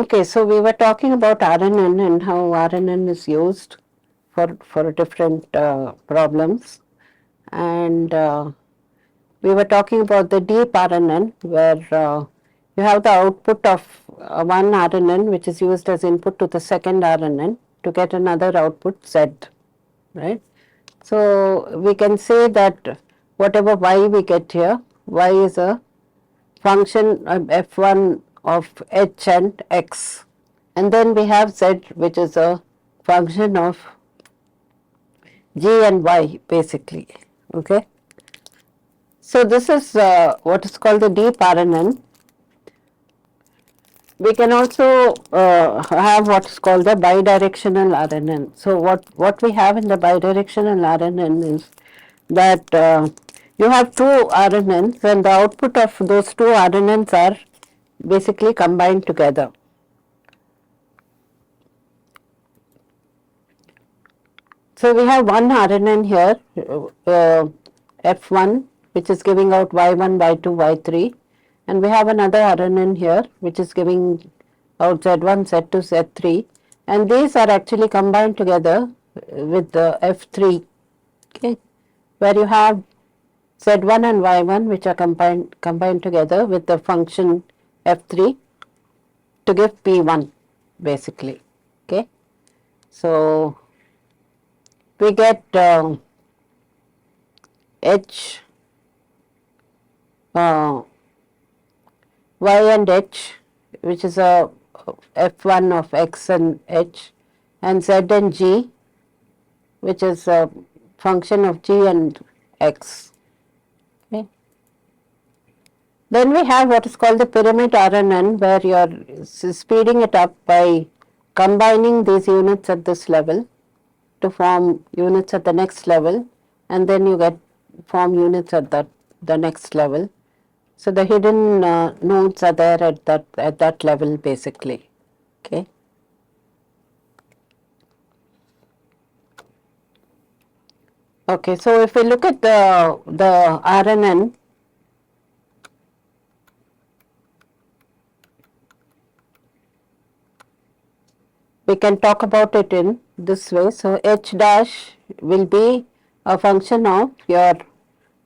Okay, so we were talking about RNN and how RNN is used for different problems, and we were talking about the deep RNN where you have the output of one RNN which is used as input to the second RNN to get another output Z, right? So we can say that whatever Y we get here, Y is a function of f1 of h and x, and then we have Z which is a function of g and y basically, okay. So this is what is called the deep RNN. We can also have what is called the bidirectional RNN. So what we have in the bidirectional RNN is that you have two RNNs and the output of those two RNNs are basically combined together. So we have one RNN here, F1, which is giving out Y1, Y2, Y3, and we have another RNN here, which is giving out Z1, Z2, Z3, and these are actually combined together with the F3, okay, where you have Z1 and Y1, which are combined together with the function F3 to give P1, basically, okay. So we get H, Y and H, which is a F1 of X and H, and Z and G, which is a function of G and X. Okay. Then we have what is called the pyramid RNN, where you are speeding it up by combining these units at this level to form units at the next level, and then you get form units at the next level. So the hidden nodes are there at that level basically, okay. Okay, so if we look at the RNN, we can talk about it in this way. So H dash will be a function of your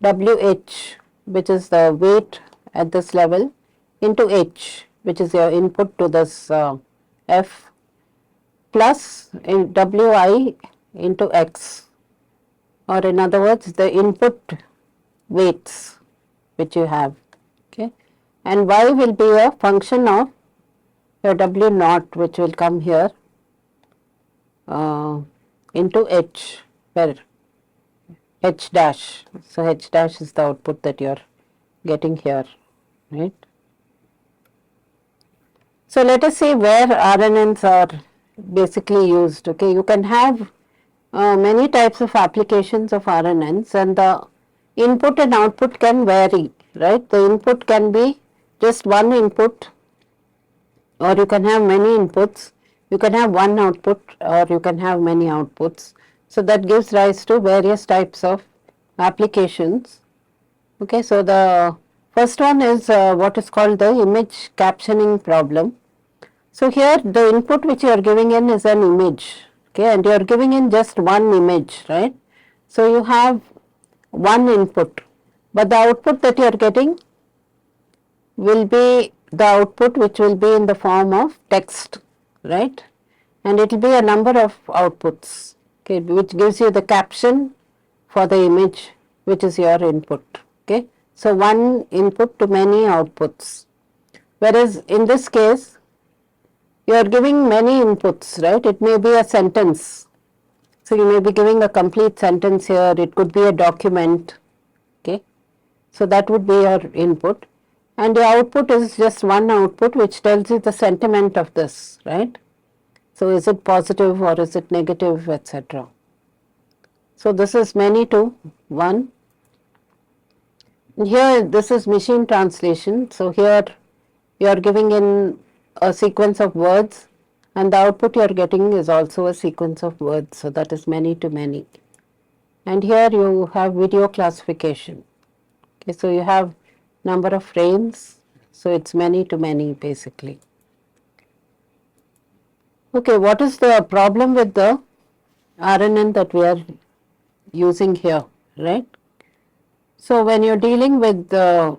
WH, which is the weight at this level, into H, which is your input to this F, plus in WI into X, or in other words the input weights which you have, okay, and Y will be a function of your W naught, which will come here into H, where H dash. So H dash is the output that you are getting here, right. So let us see where RNNs are basically used. Okay, you can have many types of applications of RNNs, and the input and output can vary, right. The input can be just one input, or you can have many inputs. You can have one output, or you can have many outputs. So that gives rise to various types of applications. Okay, so the first one is what is called the image captioning problem. So here the input which you are giving in is an image, okay, and you are giving in just one image, right. So you have one input, but the output that you are getting will be the output which will be in the form of text, right, and it will be a number of outputs, okay, which gives you the caption for the image which is your input, okay. So one input to many outputs, whereas in this case you are giving many inputs, right. It may be a sentence, so you may be giving a complete sentence here, it could be a document, okay. So that would be your input, and the output is just one output which tells you the sentiment of this, right. So is it positive or is it negative, etc. So this is many to one. Here this is machine translation. So here you are giving in a sequence of words, and the output you are getting is also a sequence of words. So that is many to many. And here you have video classification. Okay, so you have number of frames. So it's many to many basically. Okay, what is the problem with the RNN that we are using here, right? So when you're dealing with the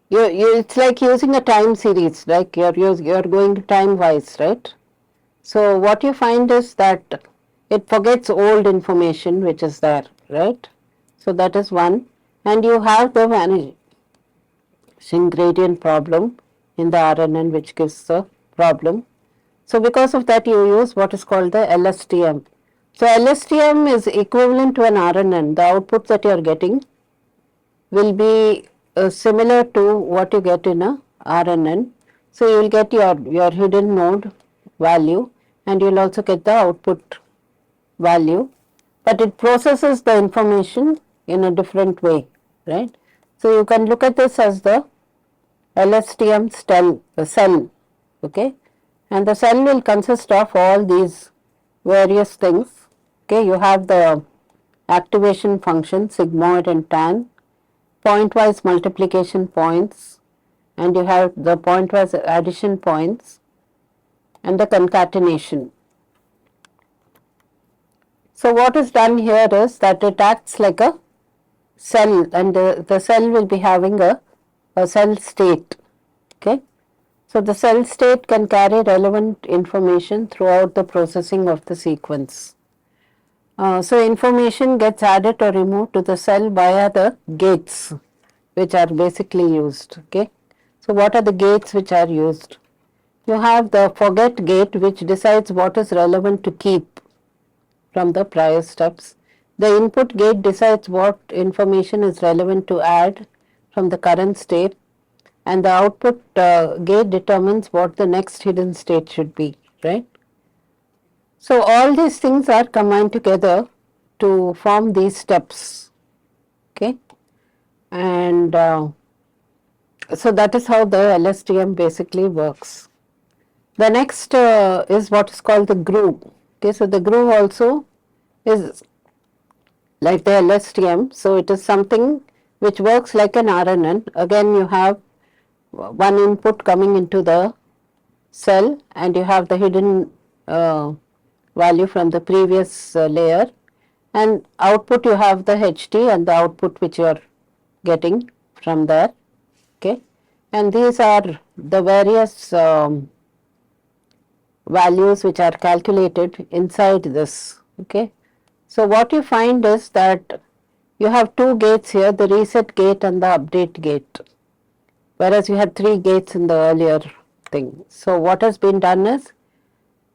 it's like using a time series, like you're going time wise, right? So what you find is that it forgets old information which is there, right? So that is one, and you have the vanishing gradient problem in the RNN which gives the problem. So because of that you use what is called the LSTM. So LSTM is equivalent to an RNN. The output that you are getting will be similar to what you get in a RNN. So you will get your hidden node value and you will also get the output value, but it processes the information in a different way, right? So you can look at this as the LSTM cell, okay, and the cell will consist of all these various things, okay. You have the activation function sigmoid and tan, pointwise multiplication points, and you have the pointwise addition points and the concatenation. So what is done here is that it acts like a cell, and the cell will be having a cell state, okay. So the cell state can carry relevant information throughout the processing of the sequence. So information gets added or removed to the cell via the gates which are basically used, okay. So what are the gates which are used? You have the forget gate which decides what is relevant to keep from the prior steps. The input gate decides what information is relevant to add from the current state, and the output gate determines what the next hidden state should be, right? So all these things are combined together to form these steps, okay, and so that is how the LSTM basically works. The next is what is called the groove. Okay, so the groove also is like the LSTM. So it is something which works like an RNN. Again, you have one input coming into the cell and you have the hidden value from the previous layer, and output you have the HT and the output which you are getting from there, okay. And these are the various values which are calculated inside this, okay. So what you find is that you have two gates here, the reset gate and the update gate, whereas you had three gates in the earlier thing. So what has been done is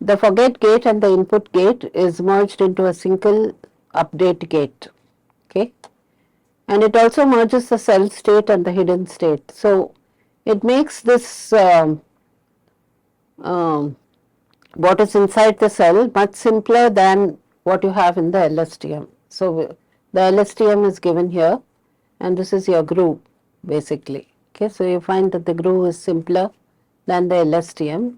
the forget gate and the input gate is merged into a single update gate, okay. And it also merges the cell state and the hidden state. So it makes this what is inside the cell much simpler than what you have in the LSTM. So the LSTM is given here and this is your groove basically, okay. So you find that the groove is simpler than the LSTM.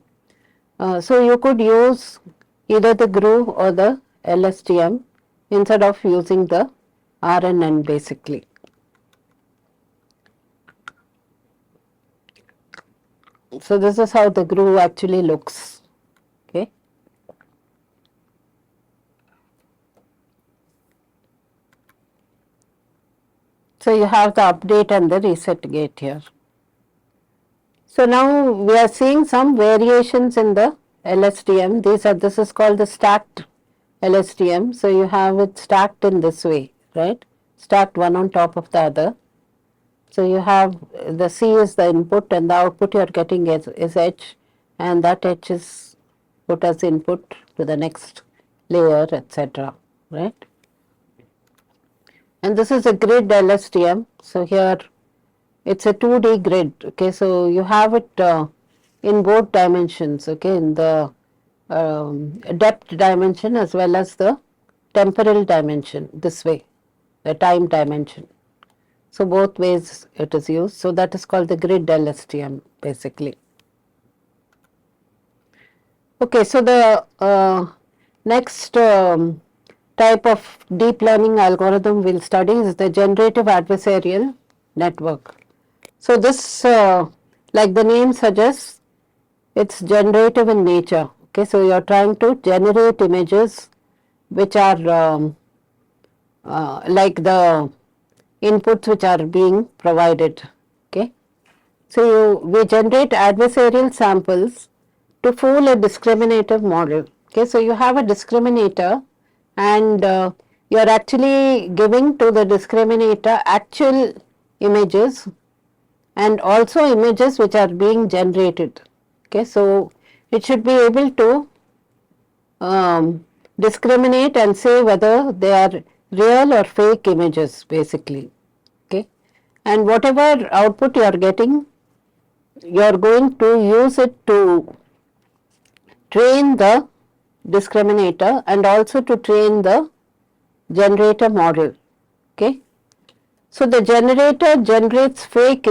So you could use either the groove or the LSTM instead of using the RNN basically. So this is how the groove actually looks, okay. So you have the update and the reset gate here. So now we are seeing some variations in the LSTM. This is called the stacked LSTM. So you have it stacked in this way, right? Stacked one on top of the other. So you have the C is the input and the output you are getting is H, and that H is put as input to the next layer, etc. Right? And this is a grid LSTM. So here it's a 2D grid, okay. So you have it in both dimensions, okay, in the depth dimension as well as the temporal dimension, this way, the time dimension. So both ways it is used. So that is called the grid LSTM basically. Okay, so the next type of deep learning algorithm we'll study is the generative adversarial network. So this, like the name suggests, it's generative in nature. Okay, so you're trying to generate images which are like the inputs which are being provided. Okay, so we generate adversarial samples to fool a discriminative model. Okay, so you have a discriminator and you're actually giving to the discriminator actual images and also images which are being generated. Okay, so it should be able to discriminate and say whether they are real or fake images basically. Okay, and whatever output you are getting, you are going to use it to train the discriminator and also to train the generator model. Okay. So the generator generates fake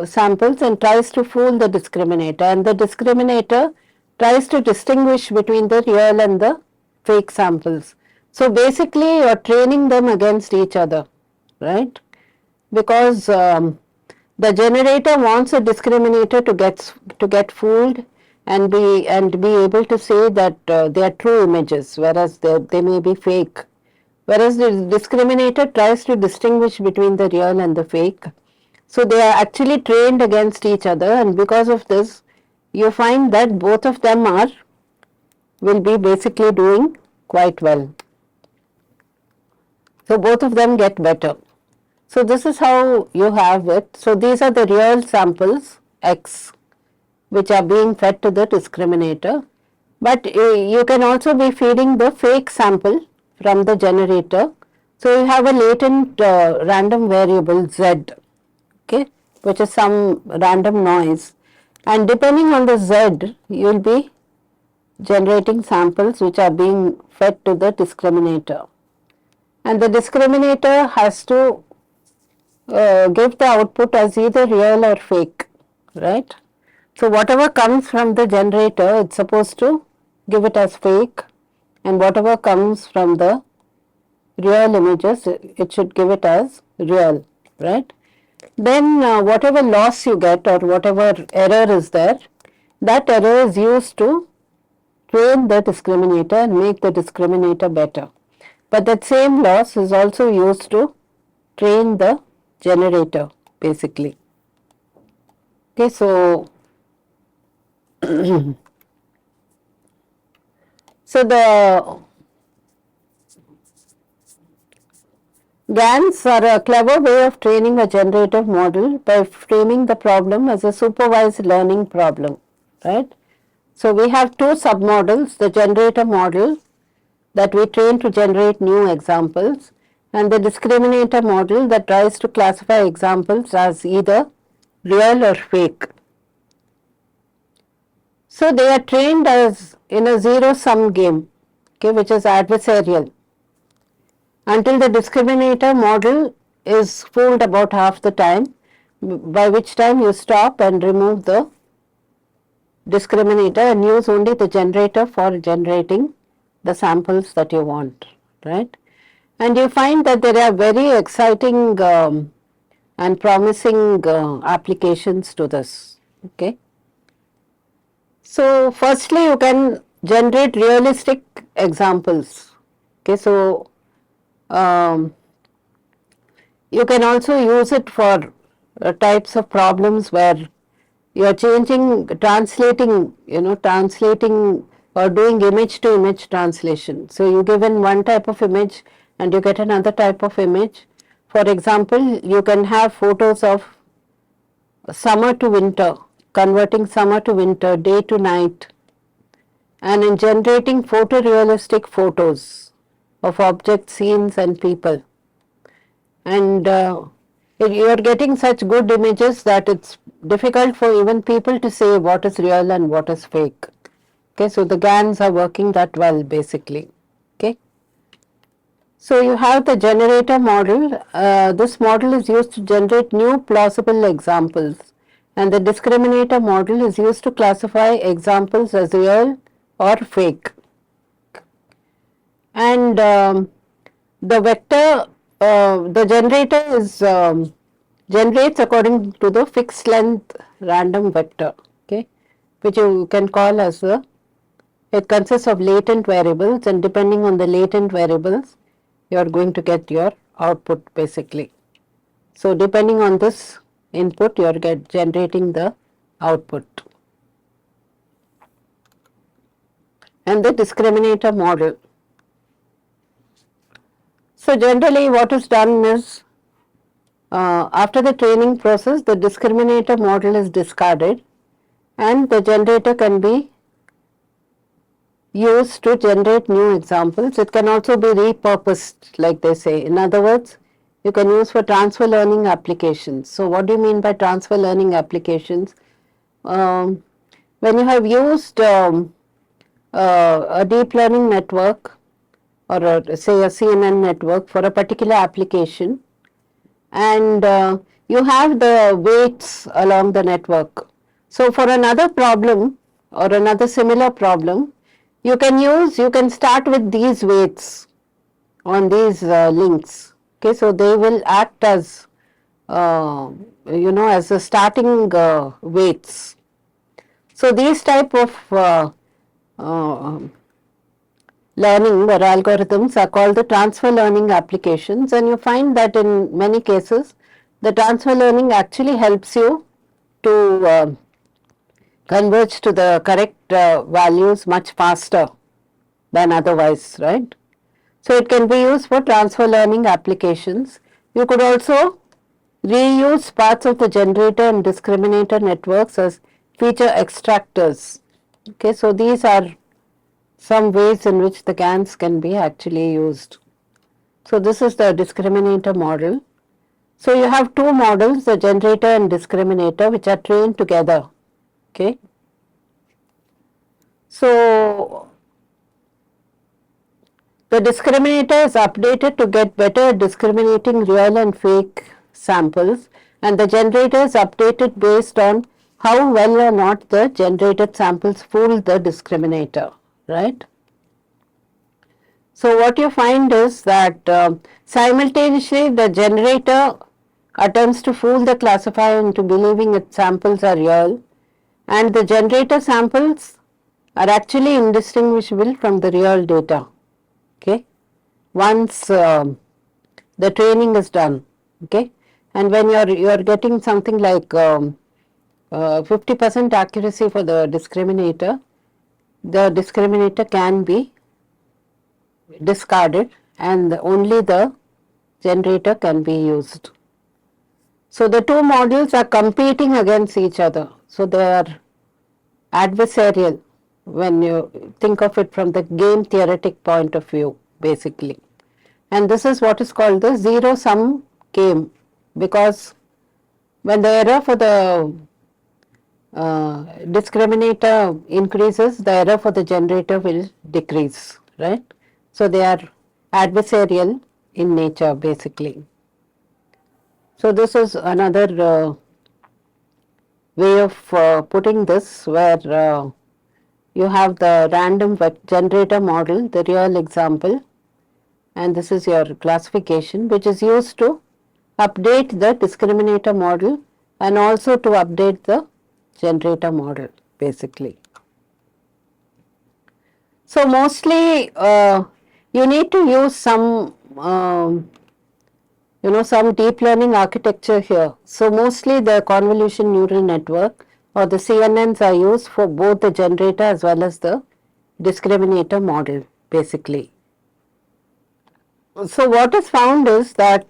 samples and tries to fool the discriminator, and the discriminator tries to distinguish between the real and the fake samples. So basically you are training them against each other, right? Because the generator wants a discriminator to get fooled and be able to say that they are true images, whereas they may be fake. Whereas the discriminator tries to distinguish between the real and the fake. So they are actually trained against each other, and because of this, you find that both of them will be basically doing quite well. So both of them get better. So this is how you have it. So these are the real samples X which are being fed to the discriminator, but you can also be feeding the fake sample from the generator. So you have a latent random variable Z, okay, which is some random noise, and depending on the Z you will be generating samples which are being fed to the discriminator, and the discriminator has to give the output as either real or fake, right? So whatever comes from the generator, it's supposed to give it as fake, and whatever comes from the real images, it should give it as real, right? Then whatever loss you get or whatever error is there, that error is used to train the discriminator and make the discriminator better. But that same loss is also used to train the generator basically. Okay, so so the GANs are a clever way of training a generative model by framing the problem as a supervised learning problem, right? So we have two submodels, the generator model that we train to generate new examples, and the discriminator model that tries to classify examples as either real or fake. So they are trained as in a zero-sum game, okay, which is adversarial, until the discriminator model is fooled about half the time, by which time you stop and remove the discriminator and use only the generator for generating the samples that you want, right? And you find that there are very exciting and promising applications to this, okay? So firstly you can generate realistic examples, okay? So you can also use it for types of problems where you are translating or doing image to image translation. So you given one type of image and you get another type of image. For example, you can have photos of summer to winter, converting summer to winter, day to night, and in generating photorealistic photos of objects, scenes and people. And you are getting such good images that it's difficult for even people to say what is real and what is fake. Okay, so the GANs are working that well basically. Okay, so you have the generator model. This model is used to generate new plausible examples, and the discriminator model is used to classify examples as real or fake. And the vector, the generator is generates according to the fixed length random vector. Okay, which you can call as it consists of latent variables, and depending on the latent variables, you are going to get your output basically. So depending on this input, you are generating the output. And the discriminator model. So generally what is done is, after the training process, the discriminator model is discarded and the generator can be used to generate new examples. It can also be repurposed, like they say. In other words, you can use for transfer learning applications. So what do you mean by transfer learning applications? When you have used a deep learning network or say a CNN network for a particular application, and you have the weights along the network. So for another problem or another similar problem, you can start with these weights on these links. Okay, so they will act as as the starting weights. So these type of uh, learning or algorithms are called the transfer learning applications, and you find that in many cases the transfer learning actually helps you to converge to the correct values much faster than otherwise, right? So it can be used for transfer learning applications. You could also reuse parts of the generator and discriminator networks as feature extractors. Okay, so these are some ways in which the GANs can be actually used. So this is the discriminator model. So you have two models, the generator and discriminator, which are trained together. Okay. So the discriminator is updated to get better at discriminating real and fake samples, and the generator is updated based on how well or not the generated samples fool the discriminator, right? So what you find is that simultaneously the generator attempts to fool the classifier into believing its samples are real, and the generator samples are actually indistinguishable from the real data. Okay, once the training is done, okay, and when you are getting something like 50% accuracy for the discriminator can be discarded and only the generator can be used. So the two models are competing against each other. So they are adversarial when you think of it from the game theoretic point of view, basically. And this is what is called the zero sum game, because when the error for the discriminator increases, the error for the generator will decrease, right? So they are adversarial in nature, basically. So this is another way of putting this, where you have the random generator model, the real example, and this is your classification, which is used to update the discriminator model and also to update the generator model, basically. So mostly you need to use some some deep learning architecture here. So mostly the convolution neural network or the CNNs are used for both the generator as well as the discriminator model, basically. So what is found is that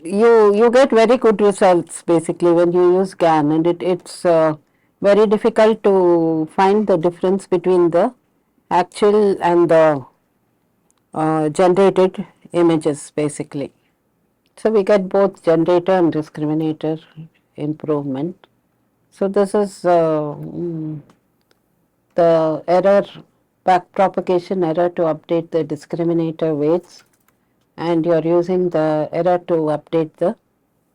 you get very good results basically when you use GAN, and it's very difficult to find the difference between the actual and the generated images, basically. So we get both generator and discriminator improvement. So this is the error, backpropagation error to update the discriminator weights, and you are using the error to update the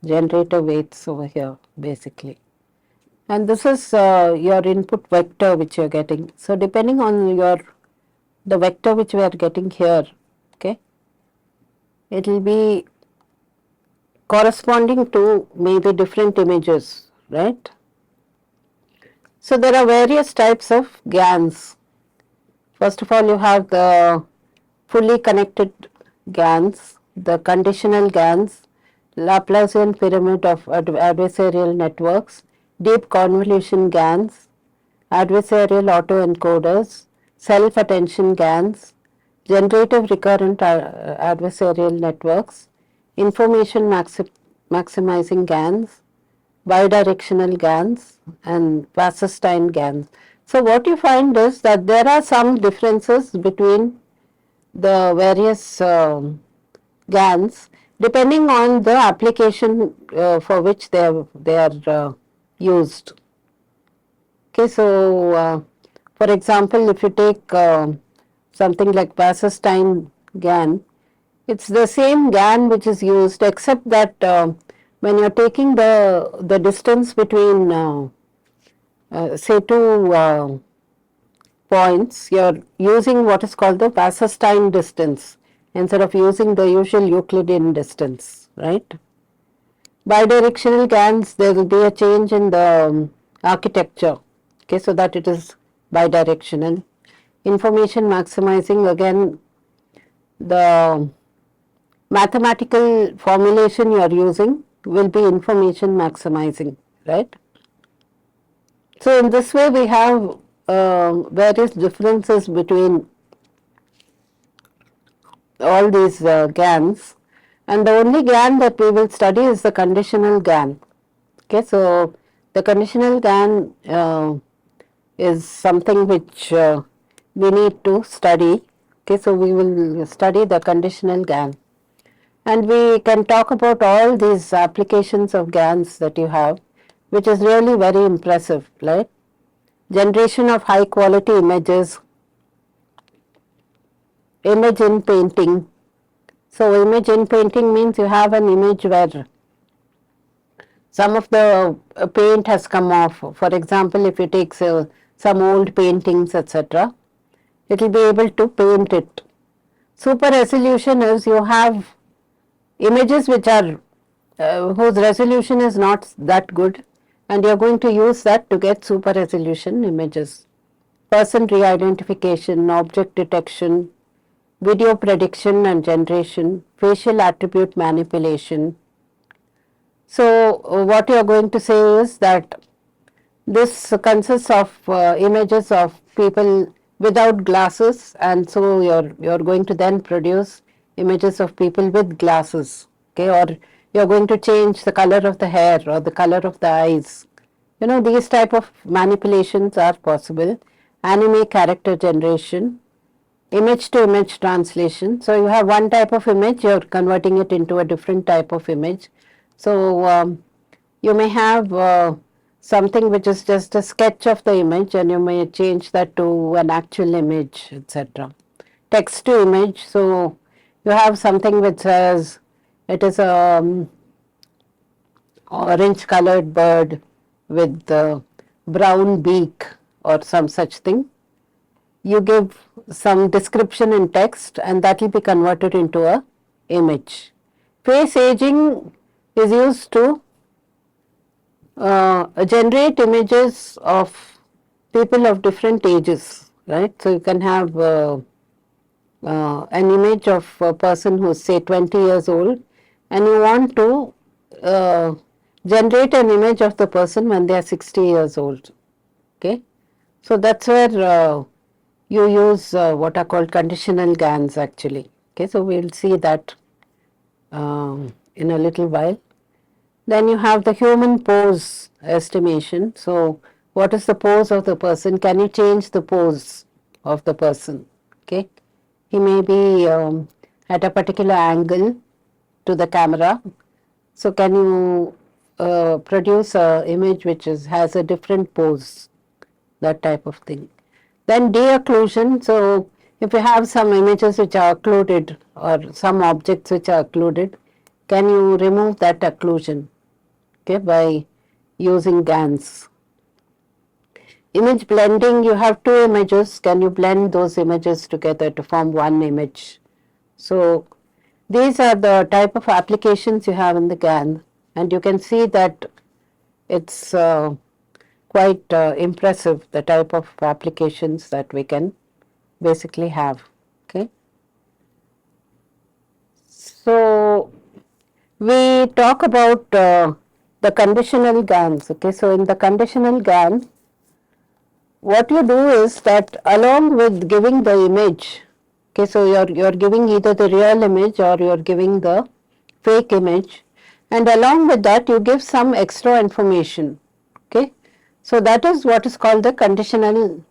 generator weights over here, basically. And this is your input vector which you are getting. So depending on the vector which we are getting here, okay, it will be corresponding to maybe different images, right? So there are various types of GANs. First of all, you have the fully connected GANs, the conditional GANs, Laplacian pyramid of adversarial networks, deep convolution GANs, adversarial autoencoders, self-attention GANs, generative recurrent adversarial networks, information maximizing GANs, bidirectional GANs and Wasserstein GANs. So what you find is that there are some differences between the various GANs depending on the application for which they are used. Okay, so for example, if you take something like Wasserstein GAN, it's the same GAN which is used, except that when you're taking the distance between say two points, you're using what is called the Wasserstein distance instead of using the usual Euclidean distance, right? Bidirectional GANs, there will be a change in the architecture, okay, so that it is bidirectional. Information maximizing, again, the mathematical formulation you are using will be information maximizing, right? So in this way we have various differences between all these GANs, and the only GAN that we will study is the conditional GAN. Okay, so the conditional GAN is something which we need to study. Okay, so we will study the conditional GAN. And we can talk about all these applications of GANs that you have, which is really very impressive, right? Generation of high quality images, image in painting. So image in painting means you have an image where some of the paint has come off. For example, if you take some old paintings, etc., it will be able to paint it. Super resolution is you have images which are whose resolution is not that good, and you are going to use that to get super resolution images. Person re-identification, object detection, video prediction and generation, facial attribute manipulation. So what you are going to say is that this consists of images of people without glasses, and so you're going to then produce images of people with glasses, okay, or you're going to change the color of the hair or the color of the eyes. You know, these type of manipulations are possible. Anime character generation, image to image translation. So you have one type of image, you're converting it into a different type of image. So you may have something which is just a sketch of the image, and you may change that to an actual image, etc. Text to image. So you have something which says it is a orange colored bird with brown beak or some such thing. You give some description in text, and that will be converted into a image. Face aging is used to generate images of people of different ages, right? So you can have an image of a person who is say 20 years old, and you want to generate an image of the person when they are 60 years old, okay? So that's where you use what are called conditional GANs actually, okay? So we'll see that in a little while. Then you have the human pose estimation. So what is the pose of the person? Can you change the pose of the person? Okay, he may be at a particular angle to the camera. So can you produce a image which has a different pose? That type of thing. Then de-occlusion. So if you have some images which are occluded or some objects which are occluded, can you remove that occlusion? Okay, by using GANs. Image blending, you have two images, can you blend those images together to form one image? So These are the type of applications you have in the GAN, and you can see that it's quite impressive, the type of applications that we can basically have. Okay. So we talk about the conditional GANs. Okay, so in the conditional GAN, what you do is that along with giving the image, okay, so you're giving either the real image or you're giving the fake image, and along with that you give some extra information. Okay, so that is what is called the conditional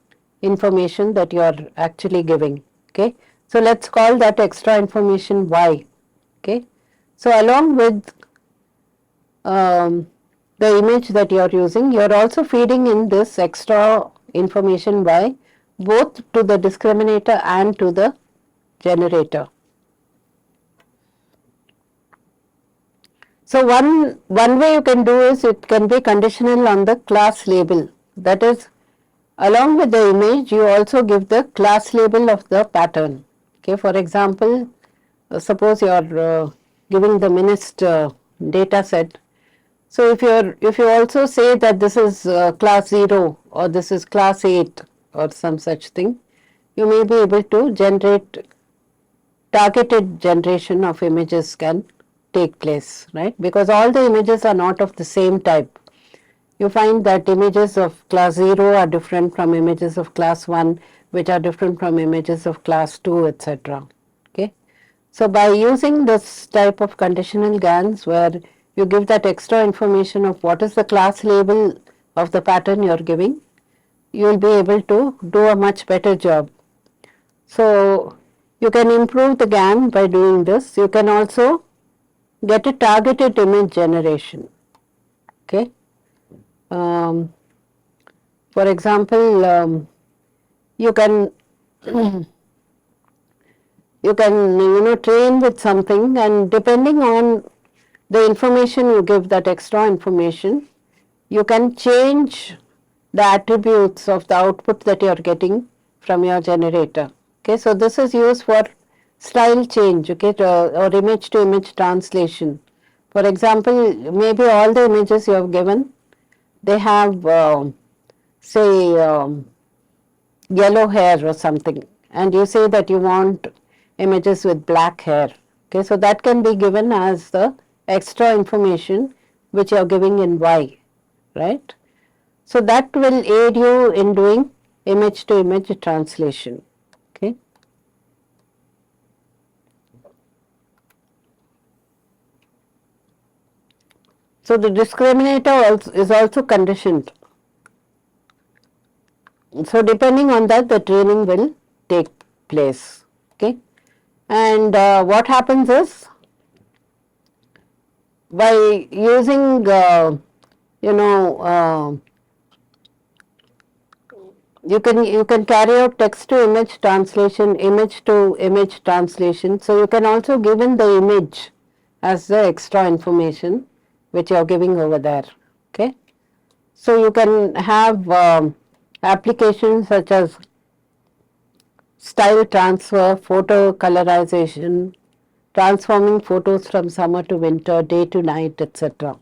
information that you are actually giving. Okay, so let's call that extra information Y. Okay, so along with the image that you are using, you are also feeding in this extra information Y both to the discriminator and to the generator. So one way you can do is it can be conditional on the class label. That is, along with the image, you also give the class label of the pattern. Okay, for example, suppose you are giving the MNIST data set. So if you also say that this is class 0 or this is class 8 or some such thing, you may be able to generate targeted generation of images can take place, right? Because all the images are not of the same type. You find that images of class 0 are different from images of class 1, which are different from images of class 2, etc. Okay. So by using this type of conditional GANs where you give that extra information of what is the class label of the pattern you are giving, you will be able to do a much better job. So you can improve the GAN by doing this. You can also get a targeted image generation. Okay. For example, you can train with something, and depending on the information you give, that extra information, you can change the attributes of the output that you are getting from your generator. Okay, so this is used for style change, okay, or image to image translation. For example, maybe all the images you have given, they have say yellow hair or something, and you say that you want images with black hair. Okay, so that can be given as the extra information which you are giving in Y, right? So that will aid you in doing image to image translation. Okay. So the discriminator is also conditioned. So depending on that, the training will take place. Okay. And what happens is, by using you can carry out text to image translation, image to image translation. So you can also give in the image as the extra information which you are giving over there. Okay. So you can have applications such as style transfer, photo colorization, transforming photos from summer to winter, day to night, etc.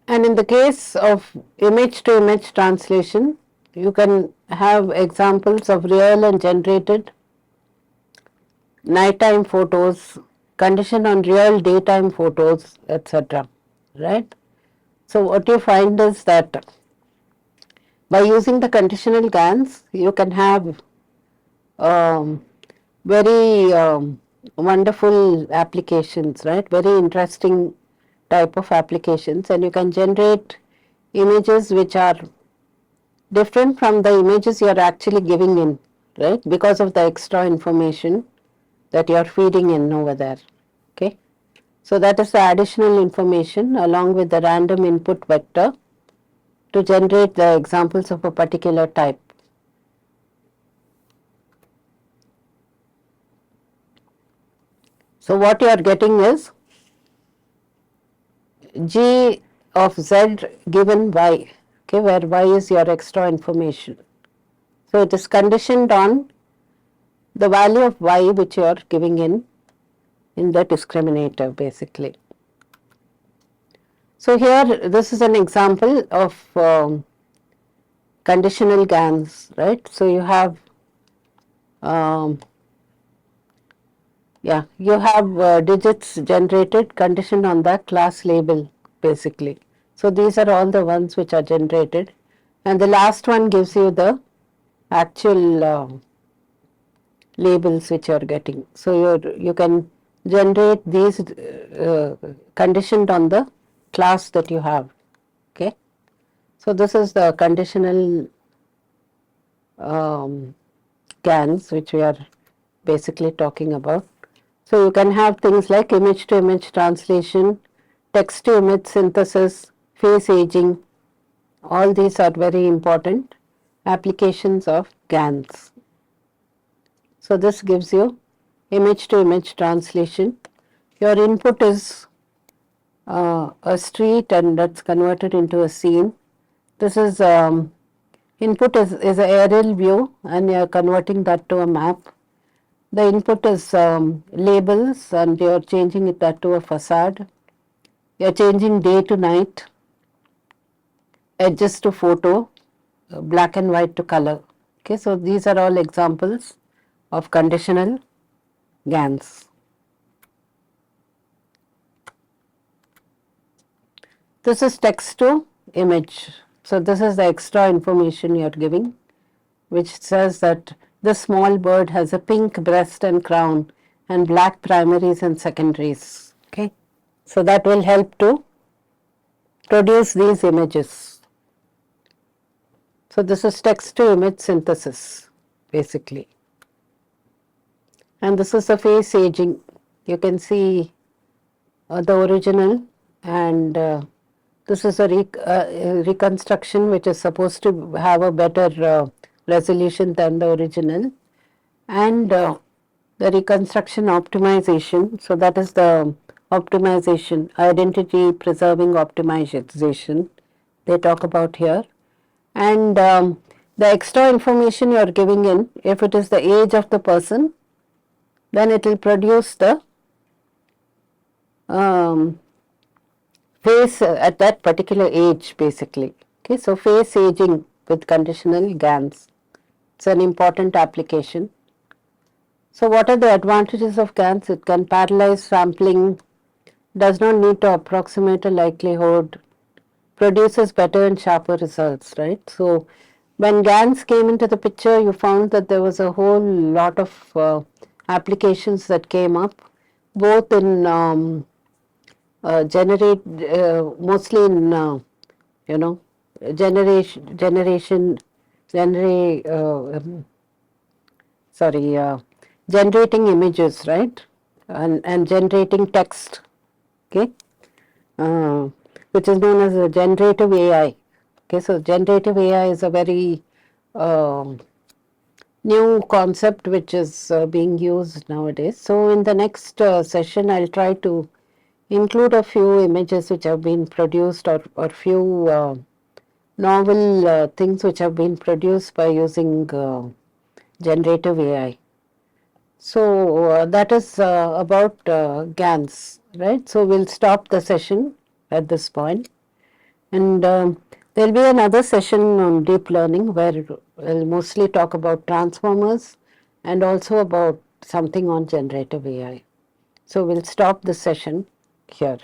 And in the case of image to image translation, you can have examples of real and generated nighttime photos, condition on real daytime photos, etc. Right? So what you find is that by using the conditional GANs, you can have very wonderful applications, right? Very interesting type of applications, and you can generate images which are different from the images you are actually giving in, right? Because of the extra information that you are feeding in over there. Okay. So that is the additional information along with the random input vector to generate the examples of a particular type. So what you are getting is G of Z given Y, okay, where Y is your extra information. So it is conditioned on the value of Y which you are giving in in the discriminator basically. So here this is an example of conditional GANs, right? So you have you have digits generated conditioned on the class label basically. So these are all the ones which are generated, and the last one gives you the actual labels which you are getting. So you can generate these conditioned on the class that you have. Okay. So this is the conditional GANs which we are basically talking about. So you can have things like image to image translation, text to image synthesis, face aging. All these are very important applications of GANs. So this gives you image to image translation. Your input is a street and that's converted into a scene. This is input is an aerial view and you are converting that to a map. The input is labels and you are changing that to a facade. You are changing day to night, edges to photo, black and white to color. Okay, so these are all examples of conditional GANs. This is text to image. So this is the extra information you are giving, which says that this small bird has a pink breast and crown and black primaries and secondaries. Okay, so that will help to produce these images. So this is text to image synthesis basically, and this is the face aging. You can see the original, and this is a reconstruction which is supposed to have a better resolution than the original, and the reconstruction optimization. So that is the optimization, identity preserving optimization they talk about here. And the extra information you are giving in, if it is the age of the person, then it will produce the face at that particular age basically. Okay, so face aging with conditional GANs. It's an important application. So what are the advantages of GANs? It can parallelize sampling, does not need to approximate a likelihood, produces better and sharper results, right? So when GANs came into the picture, you found that there was a whole lot of applications that came up, both in mostly in generating images, right, and generating text, okay, uh, which is known as a generative AI. Okay, so generative AI is a very new concept which is being used nowadays. So in the next session, I'll try to include a few images which have been produced, or few novel things which have been produced by using generative AI. So that is about GANs, right? So we'll stop the session at this point, and there'll be another session on deep learning where we'll mostly talk about transformers and also about something on generative AI. So we'll stop the session here.